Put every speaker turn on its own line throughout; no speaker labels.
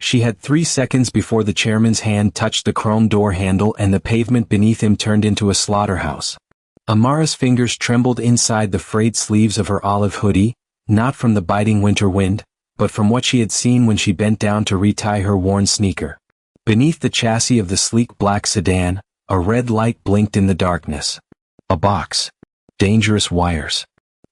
She had 3 seconds before the chairman's hand touched the chrome door handle and the pavement beneath him turned into a slaughterhouse. Amara's fingers trembled inside the frayed sleeves of her olive hoodie, not from the biting winter wind, but from what she had seen when she bent down to retie her worn sneaker. Beneath the chassis of the sleek black sedan, a red light blinked in the darkness. A box. Dangerous wires.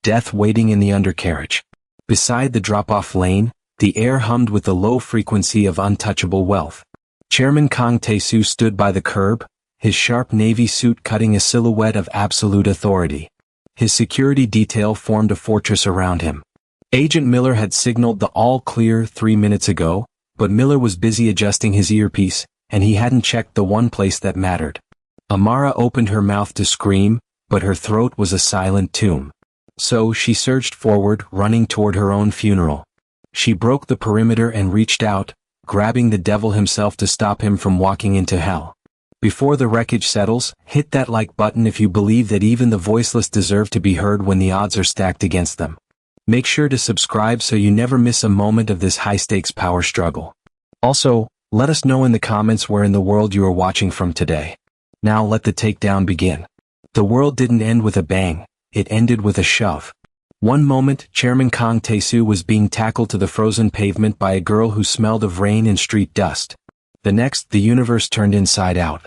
Death waiting in the undercarriage. Beside the drop-off lane, the air hummed with the low frequency of untouchable wealth. Chairman Kang Tae-soo stood by the curb, his sharp navy suit cutting a silhouette of absolute authority. His security detail formed a fortress around him. Agent Miller had signaled the all-clear 3 minutes ago, but Miller was busy adjusting his earpiece, and he hadn't checked the one place that mattered. Amara opened her mouth to scream, but her throat was a silent tomb. So she surged forward, running toward her own funeral. She broke the perimeter and reached out, grabbing the devil himself to stop him from walking into hell. Before the wreckage settles, hit that like button if you believe that even the voiceless deserve to be heard when the odds are stacked against them. Make sure to subscribe so you never miss a moment of this high-stakes power struggle. Also, let us know in the comments where in the world you are watching from today. Now let the takedown begin. The world didn't end with a bang, it ended with a shove. One moment, Chairman Kang Tae-soo was being tackled to the frozen pavement by a girl who smelled of rain and street dust. The next, the universe turned inside out.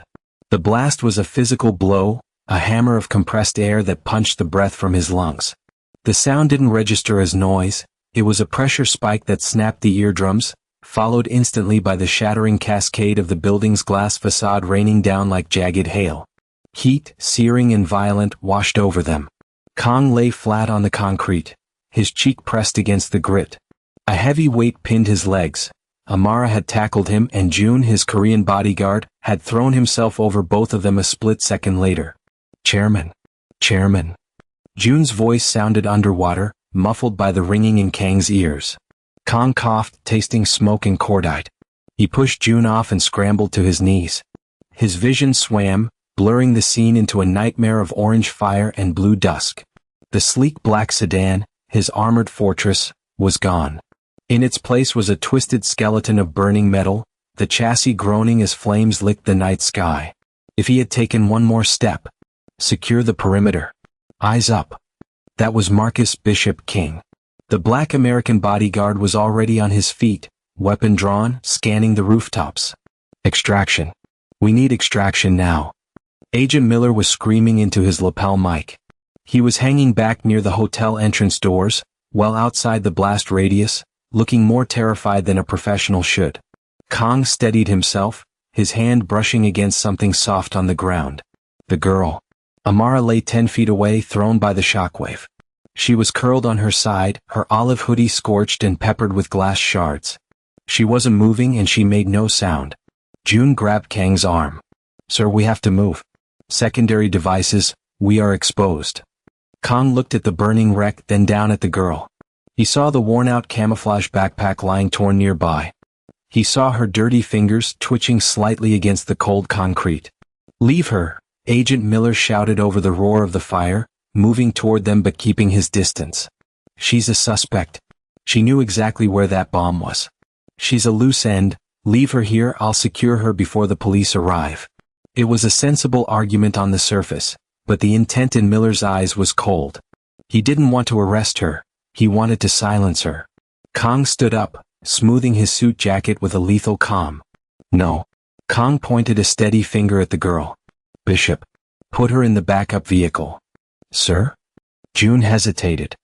The blast was a physical blow, a hammer of compressed air that punched the breath from his lungs. The sound didn't register as noise, it was a pressure spike that snapped the eardrums, followed instantly by the shattering cascade of the building's glass facade raining down like jagged hail. Heat, searing and violent, washed over them. Kang lay flat on the concrete, his cheek pressed against the grit. A heavy weight pinned his legs. Amara had tackled him and June, his Korean bodyguard, had thrown himself over both of them a split second later. Chairman. Chairman. June's voice sounded underwater, muffled by the ringing in Kang's ears. Kang coughed, tasting smoke and cordite. He pushed June off and scrambled to his knees. His vision swam, blurring the scene into a nightmare of orange fire and blue dusk. The sleek black sedan, his armored fortress, was gone. In its place was a twisted skeleton of burning metal, the chassis groaning as flames licked the night sky. If he had taken one more step. Secure the perimeter. Eyes up. That was Marcus Bishop King. The black American bodyguard was already on his feet, weapon drawn, scanning the rooftops. Extraction. We need extraction now. Agent Miller was screaming into his lapel mic. He was hanging back near the hotel entrance doors, well outside the blast radius, looking more terrified than a professional should. Kang steadied himself, his hand brushing against something soft on the ground. The girl. Amara lay 10 feet away, thrown by the shockwave. She was curled on her side, her olive hoodie scorched and peppered with glass shards. She wasn't moving and she made no sound. June grabbed Kang's arm. Sir, we have to move. Secondary devices, we are exposed. Kang looked at the burning wreck, then down at the girl. He saw the worn-out camouflage backpack lying torn nearby. He saw her dirty fingers twitching slightly against the cold concrete. Leave her, Agent Miller shouted over the roar of the fire, moving toward them but keeping his distance. She's a suspect. She knew exactly where that bomb was. She's a loose end, leave her here, I'll secure her before the police arrive. It was a sensible argument on the surface, but the intent in Miller's eyes was cold. He didn't want to arrest her, he wanted to silence her. Kang stood up, smoothing his suit jacket with a lethal calm. No. Kang pointed a steady finger at the girl. Bishop. Put her in the backup vehicle. Sir? June hesitated.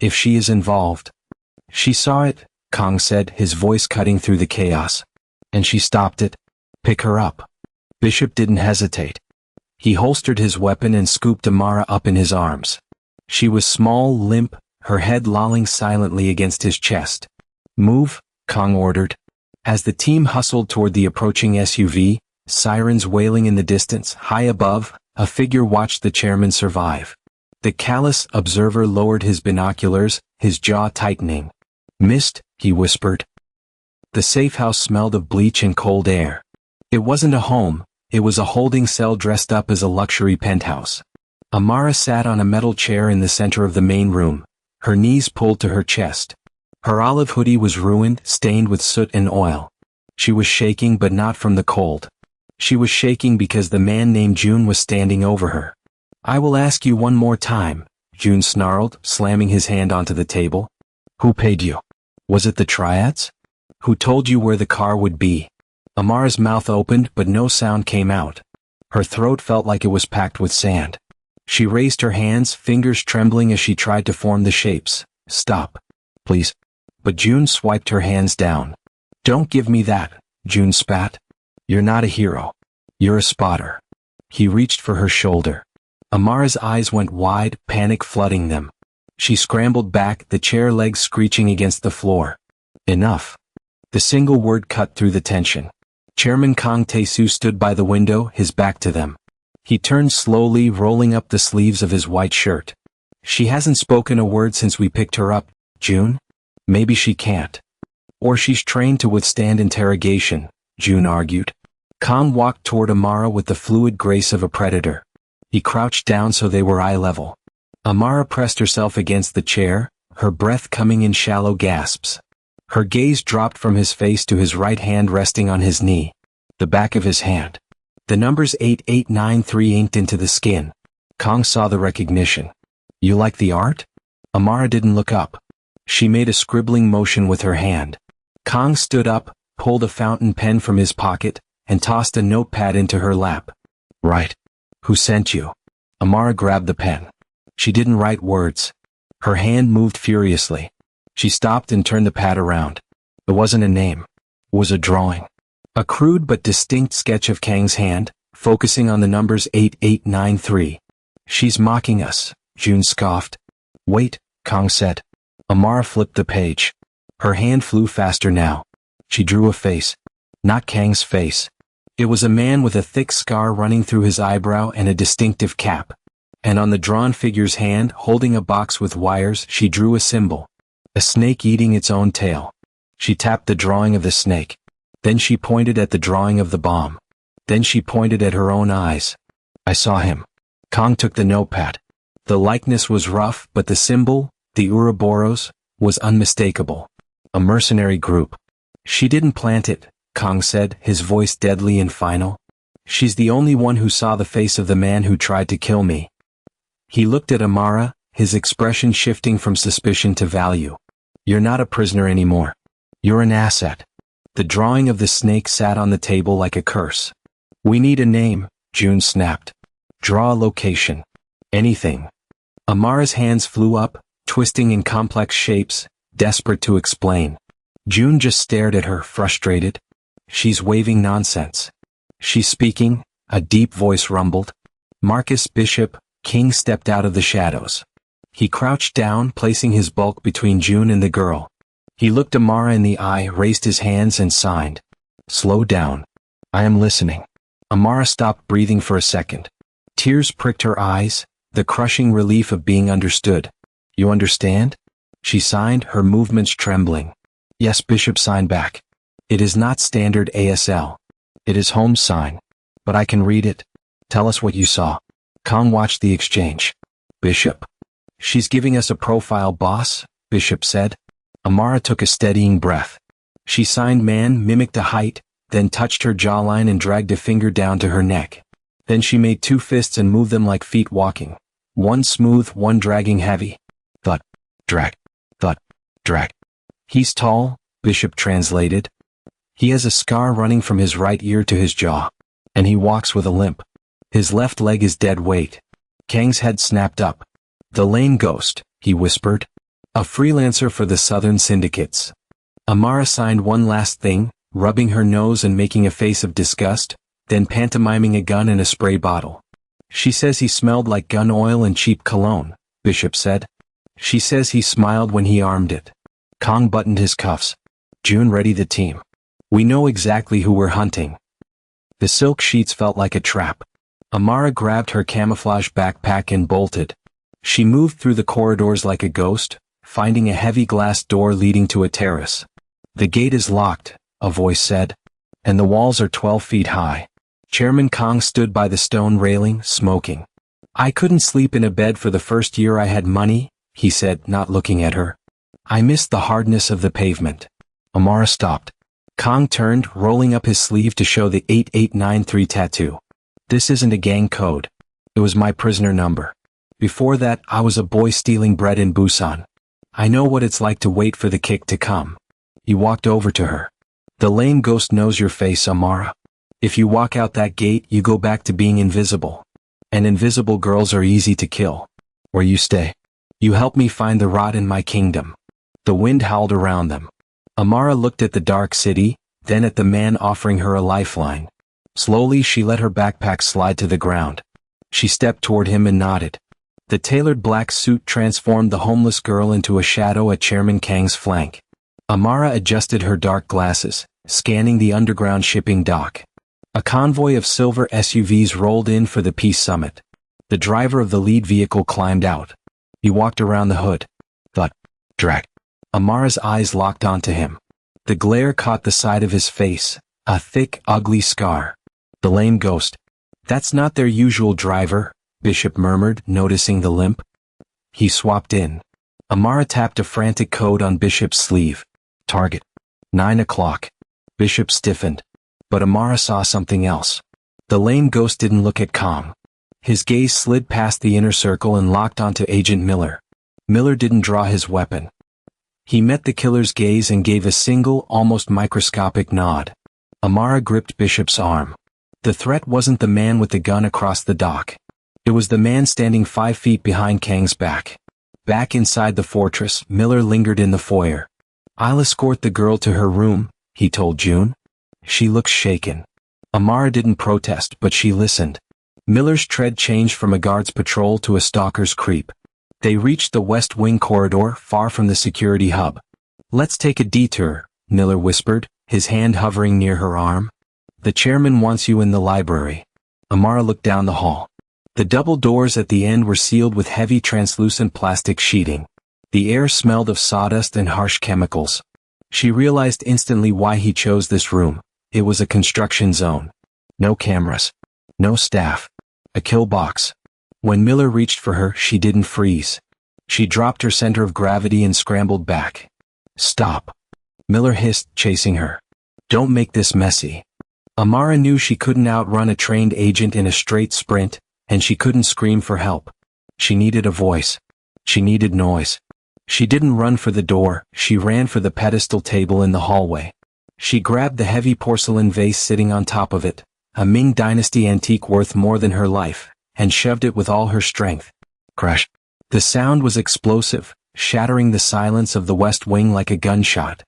If she is involved. She saw it, Kang said, his voice cutting through the chaos. And she stopped it. Pick her up. Bishop didn't hesitate. He holstered his weapon and scooped Amara up in his arms. She was small, limp, her head lolling silently against his chest. Move, Kang ordered. As the team hustled toward the approaching SUV, sirens wailing in the distance, high above, a figure watched the chairman survive. The callous observer lowered his binoculars, his jaw tightening. Missed, he whispered. The safe house smelled of bleach and cold air. It wasn't a home, it was a holding cell dressed up as a luxury penthouse. Amara sat on a metal chair in the center of the main room, her knees pulled to her chest. Her olive hoodie was ruined, stained with soot and oil. She was shaking, but not from the cold. She was shaking because the man named June was standing over her. "I will ask you one more time," June snarled, slamming his hand onto the table. "Who paid you? Was it the triads? Who told you where the car would be?" Amara's mouth opened, but no sound came out. Her throat felt like it was packed with sand. She raised her hands, fingers trembling as she tried to form the shapes. "Stop. Please." But June swiped her hands down. "Don't give me that," June spat. "You're not a hero. You're a spotter." He reached for her shoulder. Amara's eyes went wide, panic flooding them. She scrambled back, the chair legs screeching against the floor. "Enough." The single word cut through the tension. Chairman Kang Tae-soo stood by the window, his back to them. He turned slowly, rolling up the sleeves of his white shirt. "She hasn't spoken a word since we picked her up, June. Maybe she can't. Or she's trained to withstand interrogation," June argued. Kang walked toward Amara with the fluid grace of a predator. He crouched down so they were eye level. Amara pressed herself against the chair, her breath coming in shallow gasps. Her gaze dropped from his face to his right hand resting on his knee. The back of his hand. The numbers 8893 inked into the skin. Kang saw the recognition. "You like the art?" Amara didn't look up. She made a scribbling motion with her hand. Kang stood up, pulled a fountain pen from his pocket, and tossed a notepad into her lap. "Right. Who sent you?" Amara grabbed the pen. She didn't write words. Her hand moved furiously. She stopped and turned the pad around. It wasn't a name. It was a drawing. A crude but distinct sketch of Kang's hand, focusing on the numbers 8893. "She's mocking us," June scoffed. "Wait," Kang said. Amara flipped the page. Her hand flew faster now. She drew a face. Not Kang's face. It was a man with a thick scar running through his eyebrow and a distinctive cap. And on the drawn figure's hand, holding a box with wires, she drew a symbol. A snake eating its own tail. She tapped the drawing of the snake. Then she pointed at the drawing of the bomb. Then she pointed at her own eyes. "I saw him." Kang took the notepad. The likeness was rough, but the symbol, the Ouroboros, was unmistakable. A mercenary group. "She didn't plant it," Kang said, his voice deadly and final. "She's the only one who saw the face of the man who tried to kill me." He looked at Amara, his expression shifting from suspicion to value. "You're not a prisoner anymore. You're an asset." The drawing of the snake sat on the table like a curse. "We need a name," June snapped. "Draw a location. Anything." Amara's hands flew up, twisting in complex shapes, desperate to explain. June just stared at her, frustrated. "She's waving nonsense." "She's speaking," a deep voice rumbled. Marcus Bishop, King stepped out of the shadows. He crouched down, placing his bulk between June and the girl. He looked Amara in the eye, raised his hands and signed. "Slow down. I am listening." Amara stopped breathing for a second. Tears pricked her eyes, the crushing relief of being understood. "You understand?" She signed, her movements trembling. "Yes," Bishop signed back. "It is not standard ASL. It is Holmes' sign. But I can read it. Tell us what you saw." Kang watched the exchange. "Bishop." "She's giving us a profile, boss," Bishop said. Amara took a steadying breath. She signed man, mimicked a height, then touched her jawline and dragged a finger down to her neck. Then she made two fists and moved them like feet walking. One smooth, one dragging heavy. Thud, drag, thud, drag. "He's tall," Bishop translated. "He has a scar running from his right ear to his jaw. And he walks with a limp. His left leg is dead weight." Kang's head snapped up. "The lane ghost," he whispered. "A freelancer for the Southern Syndicates." Amara signed one last thing, rubbing her nose and making a face of disgust, then pantomiming a gun and a spray bottle. "She says he smelled like gun oil and cheap cologne," Bishop said. "She says he smiled when he armed it." Kang buttoned his cuffs. "June, ready the team. We know exactly who we're hunting." The silk sheets felt like a trap. Amara grabbed her camouflage backpack and bolted. She moved through the corridors like a ghost, finding a heavy glass door leading to a terrace. "The gate is locked," a voice said. "And the walls are 12 feet high." Chairman Kang stood by the stone railing, smoking. "I couldn't sleep in a bed for the first year I had money," he said, not looking at her. "I missed the hardness of the pavement." Amara stopped. Kong turned, rolling up his sleeve to show the 8893 tattoo. This isn't a gang code. It was my prisoner number. Before that, I was a boy stealing bread in Busan. I know what it's like to wait for the kick to come. He walked over to her. The lame ghost knows your face, Amara. If you walk out that gate, you go back to being invisible. And invisible girls are easy to kill. Where you stay. You help me find the rot in my kingdom. The wind howled around them. Amara looked at the dark city, then at the man offering her a lifeline. Slowly she let her backpack slide to the ground. She stepped toward him and nodded. The tailored black suit transformed the homeless girl into a shadow at Chairman Kang's flank. Amara adjusted her dark glasses, scanning the underground shipping dock. A convoy of silver SUVs rolled in for the peace summit. The driver of the lead vehicle climbed out. He walked around the hood. Thud. Drag. Amara's eyes locked onto him. The glare caught the side of his face, a thick, ugly scar. The lame ghost. That's not their usual driver, Bishop murmured, noticing the limp. He swapped in. Amara tapped a frantic code on Bishop's sleeve. Target. 9 o'clock. Bishop stiffened. But Amara saw something else. The lame ghost didn't look at Kong. His gaze slid past the inner circle and locked onto Agent Miller. Miller didn't draw his weapon. He met the killer's gaze and gave a single, almost microscopic nod. Amara gripped Bishop's arm. The threat wasn't the man with the gun across the dock. It was the man standing 5 feet behind Kang's back. Back inside the fortress, Miller lingered in the foyer. I'll escort the girl to her room, he told June. She looks shaken. Amara didn't protest, but she listened. Miller's tread changed from a guard's patrol to a stalker's creep. They reached the West Wing corridor, far from the security hub. Let's take a detour, Miller whispered, his hand hovering near her arm. The chairman wants you in the library. Amara looked down the hall. The double doors at the end were sealed with heavy translucent plastic sheeting. The air smelled of sawdust and harsh chemicals. She realized instantly why he chose this room. It was a construction zone. No cameras. No staff. A kill box. When Miller reached for her, she didn't freeze. She dropped her center of gravity and scrambled back. Stop. Miller hissed, chasing her. Don't make this messy. Amara knew she couldn't outrun a trained agent in a straight sprint, and she couldn't scream for help. She needed a voice. She needed noise. She didn't run for the door, she ran for the pedestal table in the hallway. She grabbed the heavy porcelain vase sitting on top of it, a Ming Dynasty antique worth more than her life, and shoved it with all her strength. Crash. The sound was explosive, shattering the silence of the West Wing like a gunshot.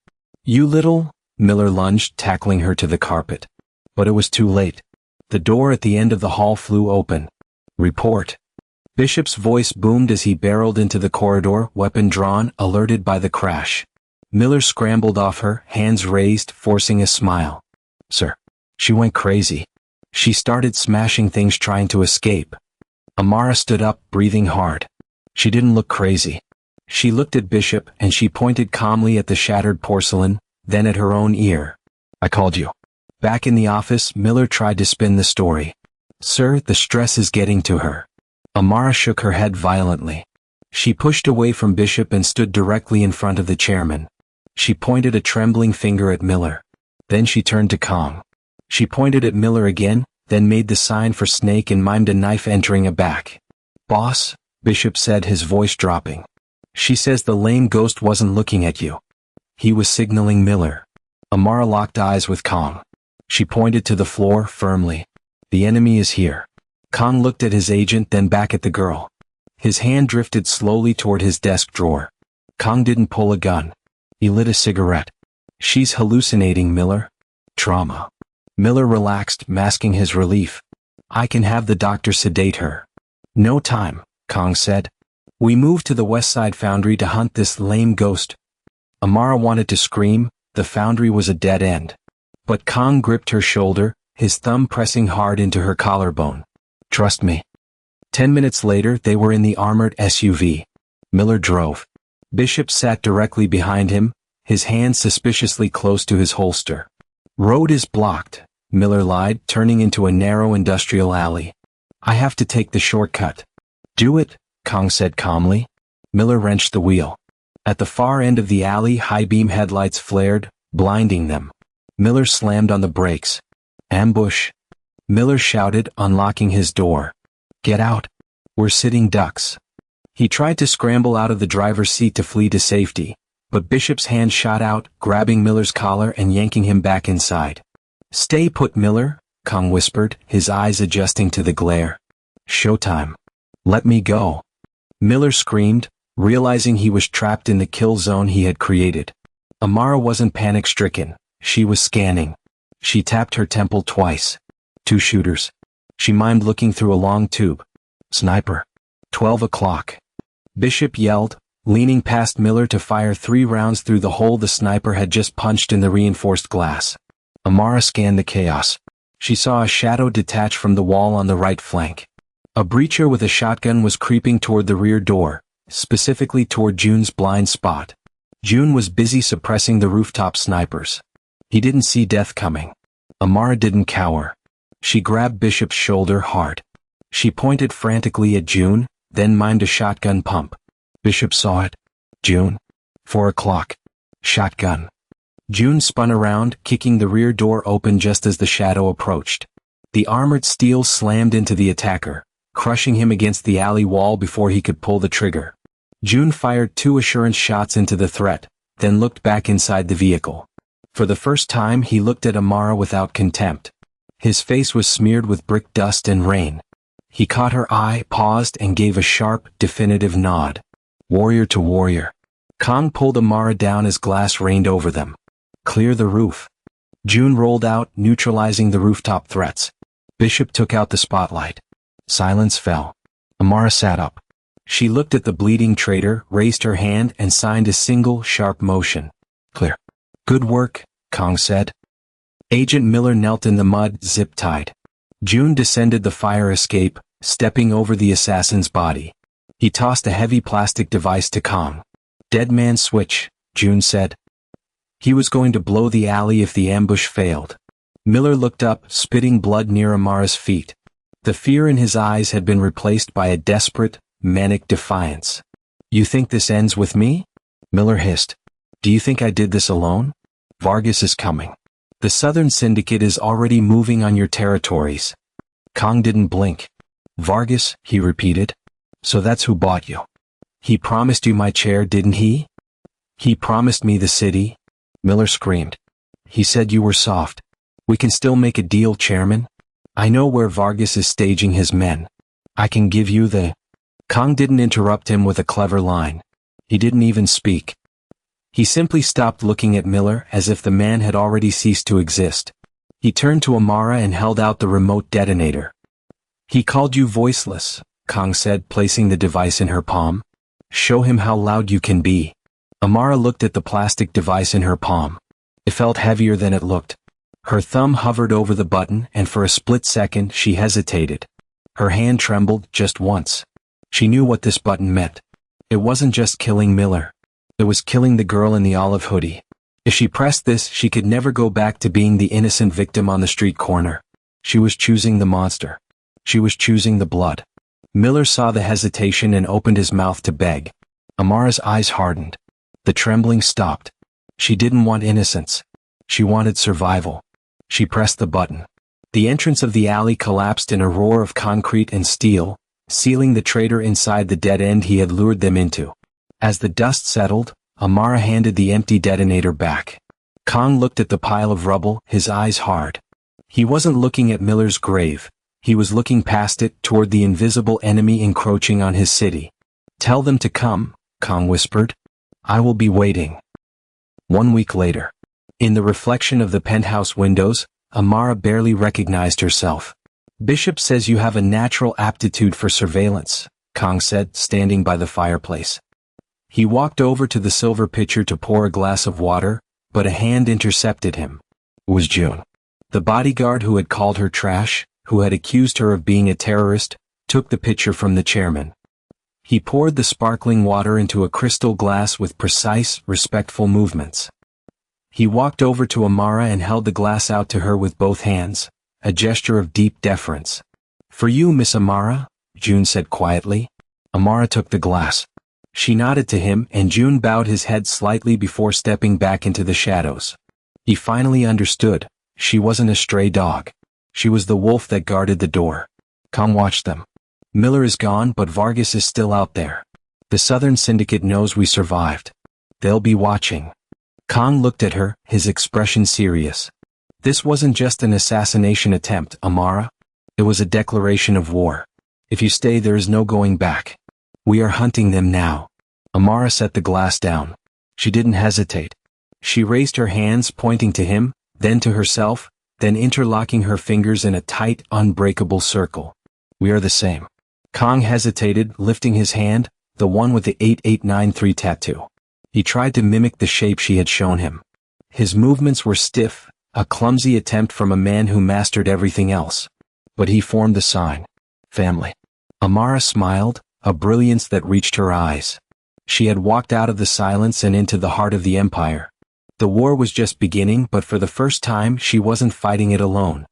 You little, Miller lunged, tackling her to the carpet. But it was too late. The door at the end of the hall flew open. Report. Bishop's voice boomed as he barreled into the corridor, weapon drawn, alerted by the crash. Miller scrambled off her, hands raised, forcing a smile. Sir. She went crazy. She started smashing things trying to escape. Amara stood up, breathing hard. She didn't look crazy. She looked at Bishop and she pointed calmly at the shattered porcelain, then at her own ear. I called you. Back in the office, Miller tried to spin the story. Sir, the stress is getting to her. Amara shook her head violently. She pushed away from Bishop and stood directly in front of the chairman. She pointed a trembling finger at Miller. Then she turned to Kong. She pointed at Miller again, then made the sign for Snake and mimed a knife entering a back. Boss, Bishop said, his voice dropping. She says the lame ghost wasn't looking at you. He was signaling Miller. Amara locked eyes with Kong. She pointed to the floor, firmly. The enemy is here. Kong looked at his agent, then back at the girl. His hand drifted slowly toward his desk drawer. Kong didn't pull a gun. He lit a cigarette. She's hallucinating, Miller. Trauma. Miller relaxed, masking his relief. I can have the doctor sedate her. No time, Kong said. We moved to the West Side Foundry to hunt this lame ghost. Amara wanted to scream, the foundry was a dead end. But Kong gripped her shoulder, his thumb pressing hard into her collarbone. Trust me. 10 minutes later, they were in the armored SUV. Miller drove. Bishop sat directly behind him, his hand suspiciously close to his holster. Road is blocked, Miller lied, turning into a narrow industrial alley. I have to take the shortcut. Do it, Kong said calmly. Miller wrenched the wheel. At the far end of the alley, high-beam headlights flared, blinding them. Miller slammed on the brakes. Ambush! Miller shouted, unlocking his door. Get out! We're sitting ducks. He tried to scramble out of the driver's seat to flee to safety, but Bishop's hand shot out, grabbing Miller's collar and yanking him back inside. Stay put, Miller, Kong whispered, his eyes adjusting to the glare. Showtime. Let me go. Miller screamed, realizing he was trapped in the kill zone he had created. Amara wasn't panic-stricken. She was scanning. She tapped her temple twice. 2 shooters. She mimed, looking through a long tube. Sniper. 12 o'clock. Bishop yelled, leaning past Miller to fire 3 rounds through the hole the sniper had just punched in the reinforced glass. Amara scanned the chaos. She saw a shadow detach from the wall on the right flank. A breacher with a shotgun was creeping toward the rear door, specifically toward June's blind spot. June was busy suppressing the rooftop snipers. He didn't see death coming. Amara didn't cower. She grabbed Bishop's shoulder hard. She pointed frantically at June, then mimed a shotgun pump. Bishop saw it. June. 4 o'clock. Shotgun. June spun around, kicking the rear door open just as the shadow approached. The armored steel slammed into the attacker, crushing him against the alley wall before he could pull the trigger. June fired 2 assurance shots into the threat, then looked back inside the vehicle. For the first time he looked at Amara without contempt. His face was smeared with brick dust and rain. He caught her eye, paused, and gave a sharp, definitive nod. Warrior to warrior. Kong pulled Amara down as glass rained over them. Clear the roof. June rolled out, neutralizing the rooftop threats. Bishop took out the spotlight. Silence fell. Amara sat up. She looked at the bleeding traitor, raised her hand, and signed a single, sharp motion. Clear. Good work, Kong said. Agent Miller knelt in the mud, zip-tied. June descended the fire escape, stepping over the assassin's body. He tossed a heavy plastic device to Kong. Dead man switch, June said. He was going to blow the alley if the ambush failed. Miller looked up, spitting blood near Amara's feet. The fear in his eyes had been replaced by a desperate, manic defiance. You think this ends with me? Miller hissed. Do you think I did this alone? Vargas is coming. The Southern Syndicate is already moving on your territories. Kong didn't blink. Vargas, he repeated. So that's who bought you. He promised you my chair, didn't he? He promised me the city. Miller screamed. He said you were soft. We can still make a deal, Chairman. I know where Vargas is staging his men. I can give you the... Kong didn't interrupt him with a clever line. He didn't even speak. He simply stopped looking at Miller as if the man had already ceased to exist. He turned to Amara and held out the remote detonator. He called you voiceless, Kong said, placing the device in her palm. Show him how loud you can be. Amara looked at the plastic device in her palm. It felt heavier than it looked. Her thumb hovered over the button, and for a split second she hesitated. Her hand trembled just once. She knew what this button meant. It wasn't just killing Miller. It was killing the girl in the olive hoodie. If she pressed this, she could never go back to being the innocent victim on the street corner. She was choosing the monster. She was choosing the blood. Miller saw the hesitation and opened his mouth to beg. Amara's eyes hardened. The trembling stopped. She didn't want innocence. She wanted survival. She pressed the button. The entrance of the alley collapsed in a roar of concrete and steel, sealing the traitor inside the dead end he had lured them into. As the dust settled, Amara handed the empty detonator back. Kong looked at the pile of rubble, his eyes hard. He wasn't looking at Miller's grave. He was looking past it toward the invisible enemy encroaching on his city. Tell them to come, Kong whispered. I will be waiting. 1 week later. In the reflection of the penthouse windows, Amara barely recognized herself. Bishop says you have a natural aptitude for surveillance, Kong said, standing by the fireplace. He walked over to the silver pitcher to pour a glass of water, but a hand intercepted him. It was June. The bodyguard who had called her trash, who had accused her of being a terrorist, took the pitcher from the chairman. He poured the sparkling water into a crystal glass with precise, respectful movements. He walked over to Amara and held the glass out to her with both hands, a gesture of deep deference. For you, Miss Amara, June said quietly. Amara took the glass. She nodded to him, and June bowed his head slightly before stepping back into the shadows. He finally understood. She wasn't a stray dog. She was the wolf that guarded the door. Kong watched them. Miller is gone, but Vargas is still out there. The Southern Syndicate knows we survived. They'll be watching. Kong looked at her, his expression serious. This wasn't just an assassination attempt, Amara. It was a declaration of war. If you stay, there is no going back. We are hunting them now. Amara set the glass down. She didn't hesitate. She raised her hands, pointing to him, then to herself, then interlocking her fingers in a tight, unbreakable circle. We are the same. Kong hesitated, lifting his hand, the one with the 8893 tattoo. He tried to mimic the shape she had shown him. His movements were stiff, a clumsy attempt from a man who mastered everything else. But he formed the sign. Family. Amara smiled, a brilliance that reached her eyes. She had walked out of the silence and into the heart of the Empire. The war was just beginning, but for the first time she wasn't fighting it alone.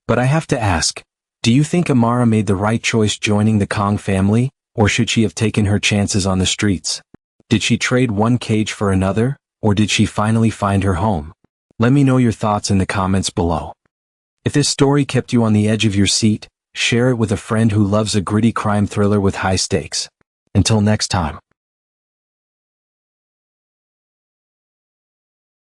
But I have to ask, do you think Amara made the right choice joining the Kong family, or should she have taken her chances on the streets? Did she trade one cage for another, or did she finally find her home? Let me know your thoughts in the comments below. If this story kept you on the edge of your seat, share it with a friend who loves a gritty crime thriller with high stakes. Until next time.